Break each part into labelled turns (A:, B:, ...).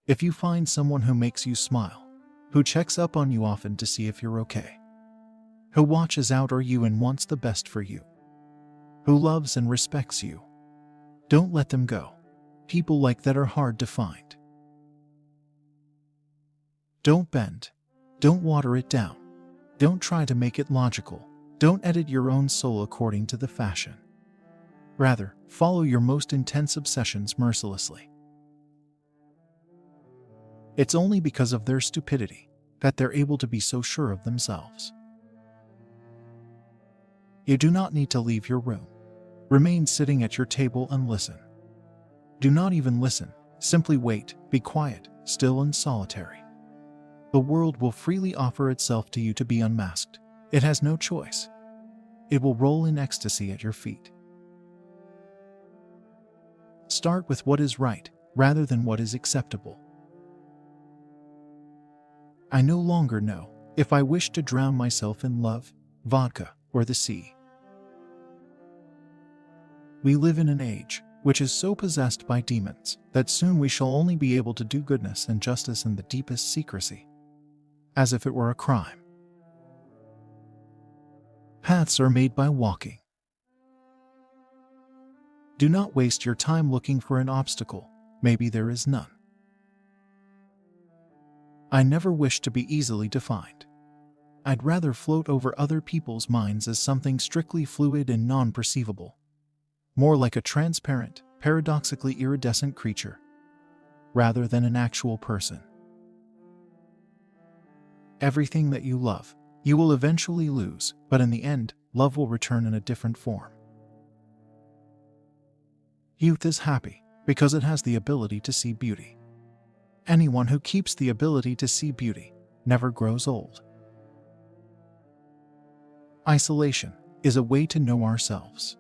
A: If you find someone who makes you smile, who checks up on you often to see if you're okay, who watches out for you and wants the best for you, who loves and respects you, don't let them go. People like that are hard to find. Don't bend. Don't water it down. Don't try to make it logical. Don't edit your own soul according to the fashion. Rather, follow your most intense obsessions mercilessly. It's only because of their stupidity that they're able to be so sure of themselves. You do not need to leave your room. Remain sitting at your table and listen. Do not even listen. Simply wait, be quiet, still and solitary. The world will freely offer itself to you to be unmasked. It has no choice. It will roll in ecstasy at your feet. Start with what is right, rather than what is acceptable. I no longer know if I wish to drown myself in love, vodka, or the sea. We live in an age which is so possessed by demons that soon we shall only be able to do goodness and justice in the deepest secrecy, as if it were a crime. Paths are made by walking. Do not waste your time looking for an obstacle. Maybe there is none. I never wish to be easily defined. I'd rather float over other people's minds as something strictly fluid and non-perceivable, more like a transparent, paradoxically iridescent creature, rather than an actual person. Everything that you love, you will eventually lose, but in the end, love will return in a different form. Youth is happy because it has the ability to see beauty. Anyone who keeps the ability to see beauty never grows old. Isolation is a way to know ourselves.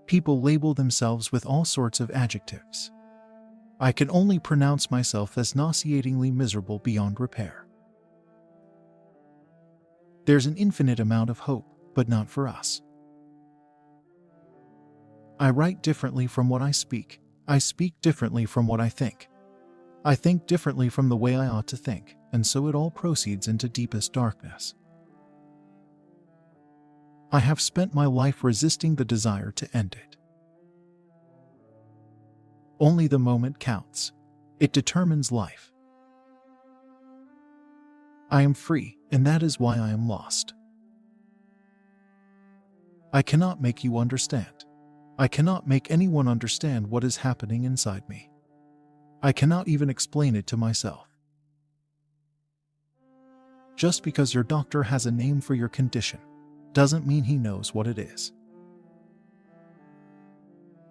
A: People label themselves with all sorts of adjectives. I can only pronounce myself as nauseatingly miserable beyond repair. There's an infinite amount of hope, but not for us. I write differently from what I speak. I speak differently from what I think. I think differently from the way I ought to think, and so it all proceeds into deepest darkness. I have spent my life resisting the desire to end it. Only the moment counts. It determines life. I am free, and that is why I am lost. I cannot make you understand. I cannot make anyone understand what is happening inside me. I cannot even explain it to myself. Just because your doctor has a name for your condition doesn't mean he knows what it is.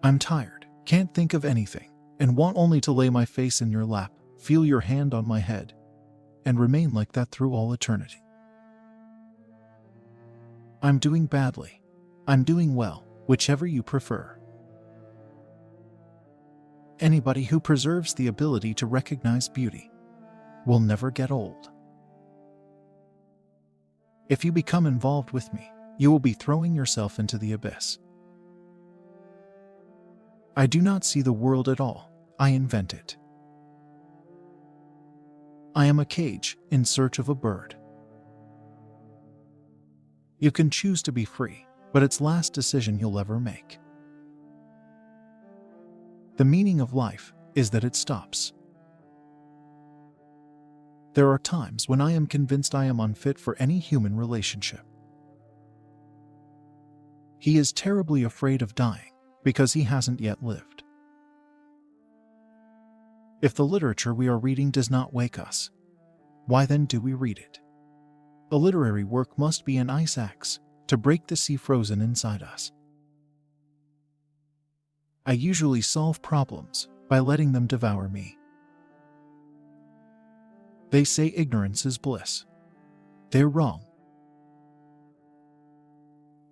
A: I'm tired, can't think of anything, and want only to lay my face in your lap, feel your hand on my head, and remain like that through all eternity. I'm doing badly. I'm doing well, whichever you prefer. Anybody who preserves the ability to recognize beauty will never get old. If you become involved with me, you will be throwing yourself into the abyss. I do not see the world at all. I invent it. I am a cage in search of a bird. You can choose to be free, but it's the last decision you'll ever make. The meaning of life is that it stops. There are times when I am convinced I am unfit for any human relationship. He is terribly afraid of dying because he hasn't yet lived. If the literature we are reading does not wake us, why then do we read it? A literary work must be an ice axe to break the sea frozen inside us. I usually solve problems by letting them devour me. They say ignorance is bliss. They're wrong.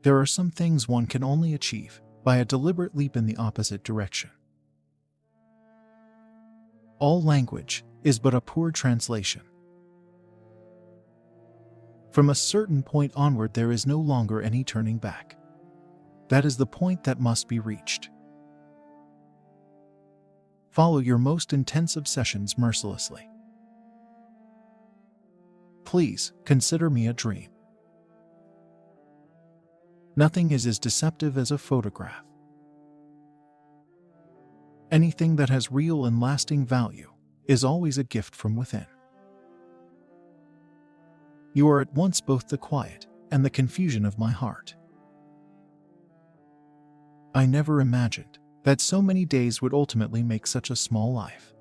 A: There are some things one can only achieve by a deliberate leap in the opposite direction. All language is but a poor translation. From a certain point onward, there is no longer any turning back. That is the point that must be reached. Follow your most intense obsessions mercilessly. Please consider me a dream. Nothing is as deceptive as a photograph. Anything that has real and lasting value is always a gift from within. You are at once both the quiet and the confusion of my heart. I never imagined that so many days would ultimately make such a small life.